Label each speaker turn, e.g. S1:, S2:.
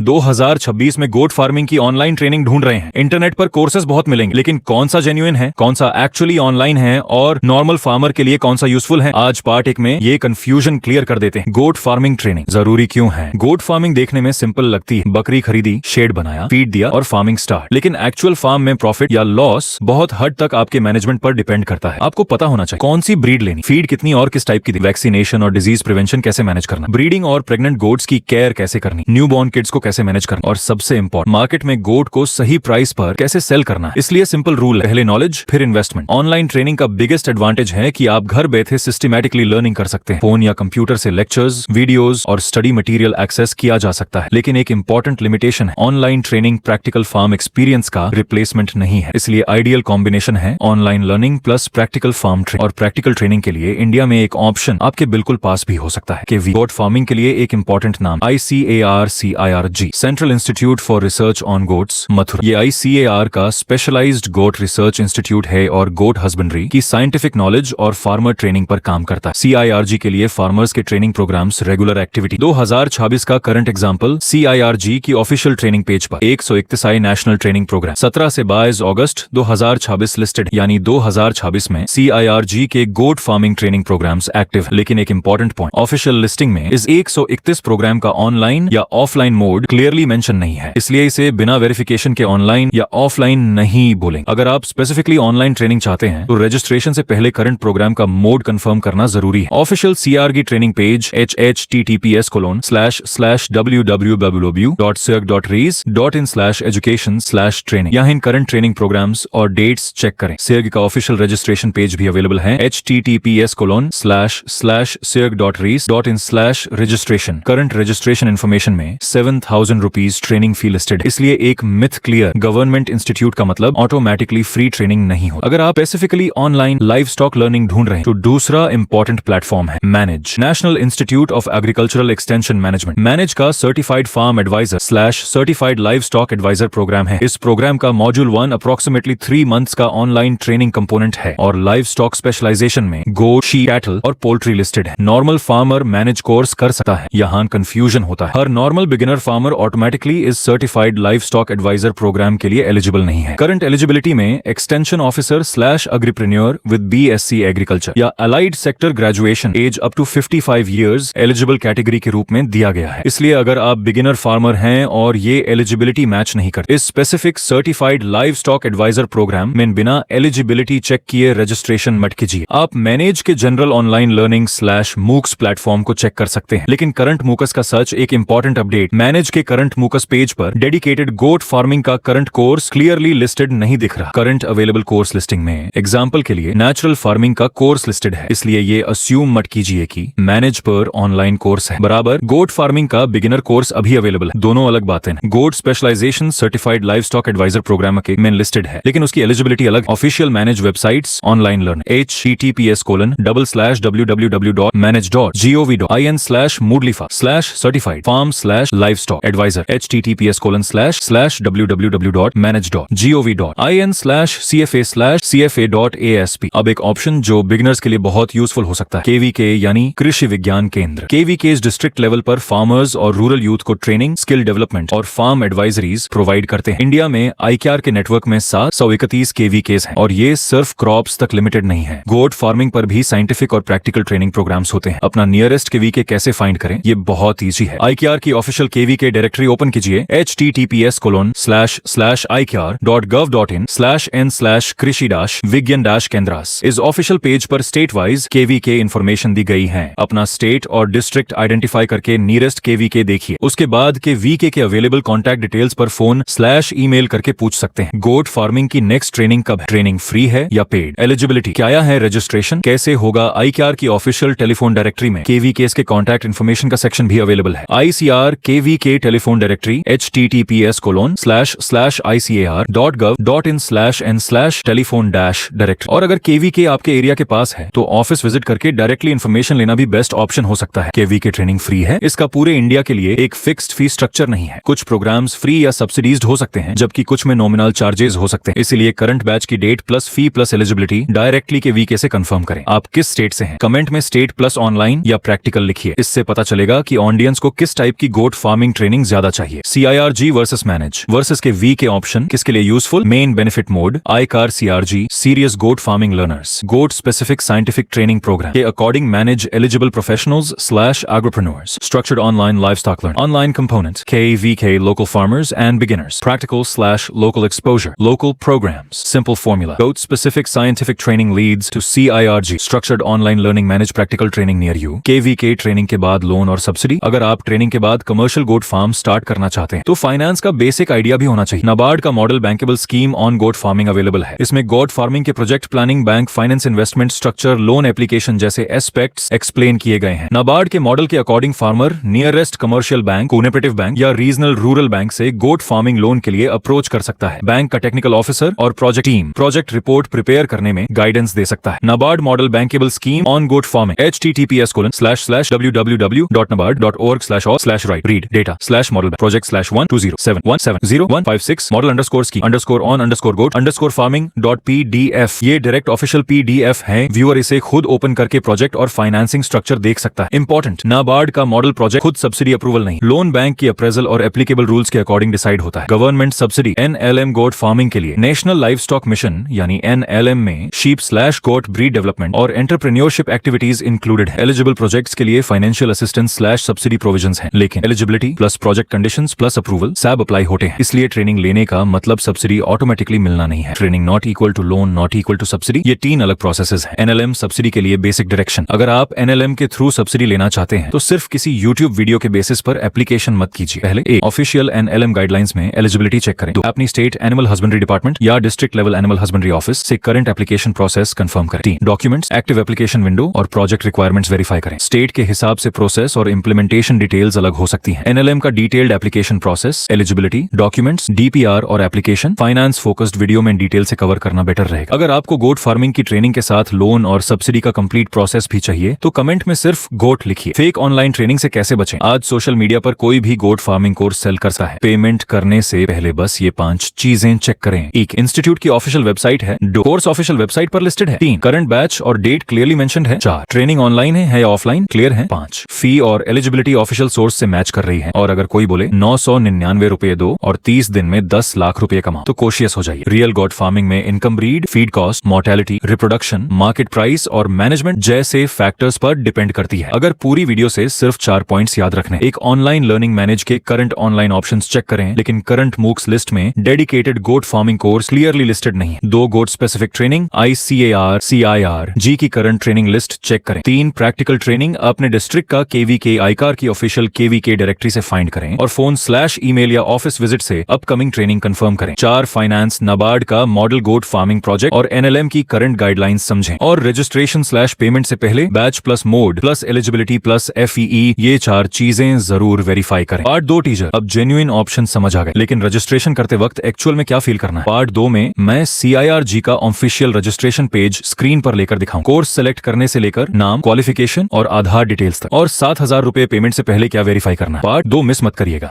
S1: 2026 में गोट फार्मिंग की online training ढूंढ रहे हैं। इंटरनेट पर कोर्सेज बहुत मिलेंगे, लेकिन कौन सा जेन्युइन है, कौन सा एक्चुअली ऑनलाइन है और नॉर्मल फार्मर के लिए कौन सा यूजफुल है, आज पार्ट 1 में ये कंफ्यूजन क्लियर कर देते हैं। गोट फार्मिंग ट्रेनिंग जरूरी क्यों है? गोट फार्मिंग देखने में सिंपल लगती है, बकरी खरीदी, शेड बनाया, फीड दिया और फार्मिंग स्टार्ट। लेकिन एक्चुअल फार्म में प्रॉफिट या लॉस बहुत हद तक आपके मैनेजमेंट पर डिपेंड करता है। आपको पता होना चाहिए कौन सी ब्रीड लेनी, फीड कितनी और किस टाइप की, वैक्सीनेशन और डिजीज प्रिवेंशन कैसे मैनेज करना, ब्रीडिंग और प्रेग्नेंट गोट्स की केयर कैसे करनी, न्यूबॉर्न किड्स को कैसे मैनेज करना और सबसे इंपॉर्टेंट मार्केट में गोट को सही प्राइस पर कैसे सेल करना है। इसलिए सिंपल रूल है, पहले नॉलेज फिर इन्वेस्टमेंट। ऑनलाइन ट्रेनिंग का बिगेस्ट एडवांटेज है कि आप घर बैठे सिस्टमैटिकली लर्निंग कर सकते हैं। फोन या कंप्यूटर से लेक्चर्स, वीडियोस और स्टडी मटेरियल एक्सेस किया जा सकता है। लेकिन एक इंपॉर्टेंट लिमिटेशन है, online training practical farm experience का रिप्लेसमेंट नहीं है। इसलिए आइडियल कॉम्बिनेशन है online learning plus practical farm training. और प्रैक्टिकल ट्रेनिंग के लिए इंडिया में एक ऑप्शन आपके बिल्कुल पास भी हो सकता है कि गोट फार्मिंग के लिए एक इंपॉर्टेंट नाम ICAR-CIRG, central institute for research on goats, Mathura. ये ICAR का स्पेशलाइज्ड गोट रिसर्च इंस्टीट्यूट है और गोट हस्बेंड्री की साइंटिफिक नॉलेज और फार्मर ट्रेनिंग पर काम करता है। CIRG के लिए फार्मर्स के ट्रेनिंग प्रोग्राम्स, रेगुलर एक्टिविटी। 2026 का करंट एग्जाम्पल CIRG की ऑफिशियल ट्रेनिंग पेज पर 131 नेशनल ट्रेनिंग प्रोग्राम 17 से 22 अगस्त 2026 लिस्टेड, यानी 2026 में CIRG के goat farming training programmes active. लेकिन एक इंपॉर्टेंट पॉइंट, ऑफिशियल लिस्टिंग में इस 131 प्रोग्राम का ऑनलाइन या ऑफलाइन मोड क्लियरली मेंशन नहीं है, इसलिए इसे बिना वेरिफिकेशन के ऑनलाइन या ऑफलाइन नहीं बोलेंगे। अगर आप स्पेसिफिकली ऑनलाइन ट्रेनिंग चाहते हैं तो रजिस्ट्रेशन से पहले करंट प्रोग्राम का मोड कंफर्म करना जरूरी है। Official CIRG training page https://www.cirg.res.in/education/training। यहाँ इन करंट ट्रेनिंग प्रोग्राम्स और डेट्स चेक करें। CIRG का ऑफिशियल रजिस्ट्रेशन पेज भी अवेलेबल है https://cirg.res.in/registration। करंट रजिस्ट्रेशन इन्फॉर्मेशन में 7,000 रुपीज ट्रेनिंग फी लिस्टेड। इसलिए एक मिथ क्लियर, गवर्नमेंट इंस्टीट्यूट का मतलब ऑटोमेटिकली फ्री ट्रेनिंग नहीं हो। अगर आप specifically online livestock learning ढूंढ रहे हैं तो दूसरा इंपॉर्टेंट प्लेटफॉर्म है MANAGE, national institute of agricultural extension management. MANAGE का certified farm advisor certified livestock advisor program है। इस प्रोग्राम का मॉड्यूल 1 अप्रोक्सीमेटली 3 मंथ्स का ऑनलाइन ट्रेनिंग कंपोनेंट है और लाइव स्टॉक स्पेशलाइजेशन में गोट, शीप, कैटल और पोल्ट्री लिस्टेड है। नॉर्मल फार्मर मैनेज कोर्स कर सकता है, यहाँ कंफ्यूजन होता है। हर नॉर्मल बिगिनर फार्मर ऑटोमेटिकली इस certified livestock advisor program के लिए एलिजिबल नहीं है। करंट एलिजिबिलिटी में extension officer /agripreneur with BSc agriculture या allied sector graduation age up to 55 years eligible category के रूप में दिया गया है। इसलिए अगर आप बिगिनर फार्मर हैं और ये एलिजिबिलिटी मैच नहीं करते, इस specific certified livestock advisor programme में बिना एलिजिबिलिटी चेक किए रजिस्ट्रेशन मत कीजिए। आप मैनेज के general online learning /MOOCs platform को चेक कर सकते हैं। लेकिन करंट MOOCs का सर्च एक इंपॉर्टेंट अपडेट, मैनेज के करंट MOOCs पेज पर डेडिकेटेड गोट फार्मिंग का करंट कोर्स क्लियरली लिस्टेड नहीं दिख रहा। करंट अवेलेबल कोर्स लिस्टिंग में एग्जाम्पल के लिए नेचुरल फार्मिंग का कोर्स लिस्टेड है, इसलिए ये अस्यूम मत कीजिए कि मैनेज पर ऑनलाइन कोर्स है। बराबर गोट फार्मिंग का बिगिनर कोर्स अभी अवेलेबल है, दोनों अलग बातें हैं। Goat specialization certified livestock advisor program के में लिस्टेड है, लेकिन उसकी एलिजिबिलिटी अलग। Official MANAGE websites online learn https://www.manage.gov.in/moodlifa/certified farm/livestock advisor https://www.manage.gov.in/cfa/cfa.asp। अब एक ऑप्शन जो बिगिनर्स के लिए बहुत यूजफुल हो सकता है, KVK यानी कृषि विज्ञान केंद्र। KVK डिस्ट्रिक्ट लेवल पर फार्मर्स और रूरल यूथ को ट्रेनिंग, स्किल डेवलपमेंट और फार्म एडवाइजरीज प्रोवाइड करते हैं। इंडिया में ICAR के नेटवर्क में 731 KVKs हैं और ये सिर्फ क्रॉप्स तक लिमिटेड नहीं है। गोट फार्मिंग पर भी साइंटिफिक और प्रैक्टिकल ट्रेनिंग प्रोग्राम्स होते हैं। अपना नियरेस्ट KVK कैसे फाइंड करें, ये बहुत ईजी है। ICAR की ऑफिशियल KVK डायरेक्टरी ओपन कीजिए https://icar.gov.in/n/कृषि-विज्ञान-केंद्रास। इस ऑफिशियल पेज पर स्टेट वाइज KVK इन्फॉर्मेशन दी गई है। अपना स्टेट और डिस्ट्रिक्ट आइडेंटिफाई करके नियरेस्ट KVK देखिए। उसके बाद के VK के अवेलेबल कॉन्टैक्ट डिटेल्स पर फोन/ईमेल करके पूछ सकते हैं। गोट फार्मिंग की नेक्स्ट ट्रेनिंग कब है, ट्रेनिंग फ्री है या पेड, एलिजिबिलिटी क्या है, रजिस्ट्रेशन कैसे होगा। ICAR की ऑफिशियल टेलीफोन डायरेक्टरी में KVKs के कॉन्टैक्ट इन्फॉर्मेशन का सेक्शन भी अवेलेबल है। ICAR KVK telephone directory https://icar.gov.in/n/telephone-directory। और अगर KVK आपके एरिया के पास है तो ऑफिस विजिट करके डायरेक्टली इन्फॉर्मेशन लेना भी बेस्ट ऑप्शन हो सकता है। KVK ट्रेनिंग फ्री है, इसका पूरे इंडिया के लिए एक फिक्स्ड फी स्ट्रक्चर नहीं है। कुछ प्रोग्राम्स फ्री या सब्सिडीज हो सकते हैं, जबकि कुछ में नॉमिनल चार्जेस हो सकते हैं। इसीलिए करंट बैच की date plus fee plus eligibility directly KVK से कंफर्म करें। आप किस स्टेट से हैं, कमेंट में स्टेट प्लस ऑनलाइन या प्रैक्टिकल लिखिए। इससे पता चलेगा कि ऑडियंस को किस टाइप की गोट फार्मिंग ट्रेनिंग ट्रेनिंग ज्यादा चाहिए। CIRG versus MANAGE versus K V K option किसके लिए useful? Main benefit mode, ICAR CRG serious goat farming learners, goat specific scientific training program के according MANAGE eligible professionals / agripreneurs, structured online livestock learning, online components, KVK local farmers and beginners, practical / local exposure, local programs, simple formula, goat specific scientific training leads to CIRG, structured online learning manage practical training near you, KVK training के बाद loan और subsidy. अगर आप training के बाद commercial goat farm start करना चाहते हैं तो फाइनेंस का बेसिक आइडिया भी होना चाहिए। नाबार्ड का model bankable scheme on goat farming available है। इसमें गोट फार्मिंग के project planning, bank finance, investment structure, loan application जैसे एस्पेक्ट्स एक्सप्लेन किए गए हैं। नाबार्ड के मॉडल के according farmer nearest commercial bank, cooperative bank या रीजनल रूरल बैंक से गोट फार्मिंग लोन के लिए अप्रोच कर सकता है। बैंक का टेक्निकल ऑफिसर और project team project report prepare करने में गाइडेंस दे सकता है। NABARD model bankable scheme on goat farming https://www.nabard.org/or/right read data/model project /12071700156 model_scheme_on_goat_farming.pdf। ये डायरेक्ट ऑफिशियल PDF है। व्यूअर इसे खुद ओपन करके प्रोजेक्ट और फाइनेंसिंग स्ट्रक्चर देख सकता है। इंपॉर्टेंट, नाबार्ड का मॉडल प्रोजेक्ट खुद सब्सिडी अप्रूवल नहीं, लोन बैंक की अप्रेजल और एप्लीकेबल रूल्स के अकॉर्डिंग डिसाइड होता है। Government subsidy NLM goat farming के लिए नेशनल लाइव स्टॉक मिशन यानी NLM में शीप/गोट ब्रीड डेवलपमेंट और एंटरप्रेन्योरशिप एक्टिविटीज इंक्लूडेड है। एलिजिबल प्रोजेक्ट्स के लिए फाइनेंशियल असिस्टेंस /सब्सिडी प्रोविजंस हैं, लेकिन eligibility plus project conditions plus approval सब अप्लाई होते हैं। इसलिए ट्रेनिंग लेने का मतलब सब्सिडी ऑटोमेटिकली मिलना नहीं है। Training not equal to loan, not equal to subsidy, ये 3 अलग प्रोसेसेस हैं। NLM सब्सिडी के लिए बेसिक डायरेक्शन। अगर आप NLM के थ्रू सब्सिडी लेना चाहते हैं तो सिर्फ किसी यूट्यूब वीडियो के बेसिस पर एप्लीकेशन मत कीजिए। पहले ऑफिशियल NLM गाइडलाइंस में एलिजिबिलिटी चेक करें। अपनी स्टेट एनिमल हस्बेंड्री डिपार्टमेंट या district level animal husbandry office से करंट एप्लीकेशन प्रोसेस कंफर्म करें। 3 डॉक्यूमेंट्स, एक्टिव एप्लीकेशन विंडो और प्रोजेक्ट रिक्वायरमेंट्स वेरीफाई करें। स्टेट के हिसाब से प्रोसेस और इंप्लीमेंटेशन डिटेल्स अलग हो सकती हैं। NLM का detailed application process, eligibility, documents, DPR और एप्लीकेशन फाइनेंस फोकस्ड वीडियो में डिटेल से कवर करना बेटर रहेगा। अगर आपको गोट फार्मिंग की ट्रेनिंग के साथ लोन और सब्सिडी का कंप्लीट प्रोसेस भी चाहिए तो कमेंट में सिर्फ गोट लिखिए। फेक ऑनलाइन ट्रेनिंग से कैसे बचें? आज सोशल मीडिया पर कोई भी गोट फार्मिंग कोर्स सेल करता है। पेमेंट करने से पहले बस ये 5 चीजें चेक करें। 1 इंस्टीट्यूट की ऑफिशियल वेबसाइट है। 2 कोर्स ऑफिशियल वेबसाइट पर लिस्टेड है। 3 करंट बैच और डेट क्लियरली मेंशन्ड है। 4 ट्रेनिंग ऑनलाइन है या ऑफलाइन, क्लियर है। 5 फी और एलिजिबिलिटी ऑफिशियल सोर्स से मैच कर रही है। और अगर कोई बोले 999 रुपए दो और 30 दिन में 10 लाख रुपए कमाओ तो कोशियस हो जाइए। रियल गोट फार्मिंग में income, breed, feed cost, mortality, reproduction, market price और मैनेजमेंट जैसे फैक्टर्स पर डिपेंड करती है। अगर पूरी वीडियो से सिर्फ 4 पॉइंट्स याद रखने, एक ऑनलाइन लर्निंग मैनेज के करंट ऑनलाइन ऑप्शंस चेक करें, लेकिन करंट मूक्स लिस्ट में dedicated goat farming course clearly listed नहीं। 2 goat specific training ICAR CIRG की करंट ट्रेनिंग लिस्ट चेक करें। 3 प्रैक्टिकल ट्रेनिंग अपने डिस्ट्रिक्ट का KVK आईकार की ऑफिशियल KVK डायरेक्टरी से फाइंड करें और फोन/ईमेल या ऑफिस विजिट से अपकमिंग ट्रेनिंग कंफर्म करें। 4 फाइनेंस, नाबार्ड का मॉडल गोट फार्मिंग प्रोजेक्ट और NLM की करंट गाइडलाइंस समझें। और रजिस्ट्रेशन/पेमेंट से पहले batch plus mode plus eligibility plus FEE ये 4 चीजें जरूर वेरीफाई करें। पार्ट 2 टीजर, अब जेन्युइन ऑप्शन समझ आ गए, लेकिन रजिस्ट्रेशन करते वक्त एक्चुअल में क्या फील करना है? पार्ट 2 में मैं CIRG का ऑफिशियल रजिस्ट्रेशन पेज स्क्रीन पर लेकर दिखाऊं। कोर्स सेलेक्ट करने से लेकर नाम, क्वालिफिकेशन और आधार डिटेल्स तक, और 7,000 रुपए पेमेंट से पहले क्या वेरीफाई करना है। पार्ट 2 मिस मत करिएगा।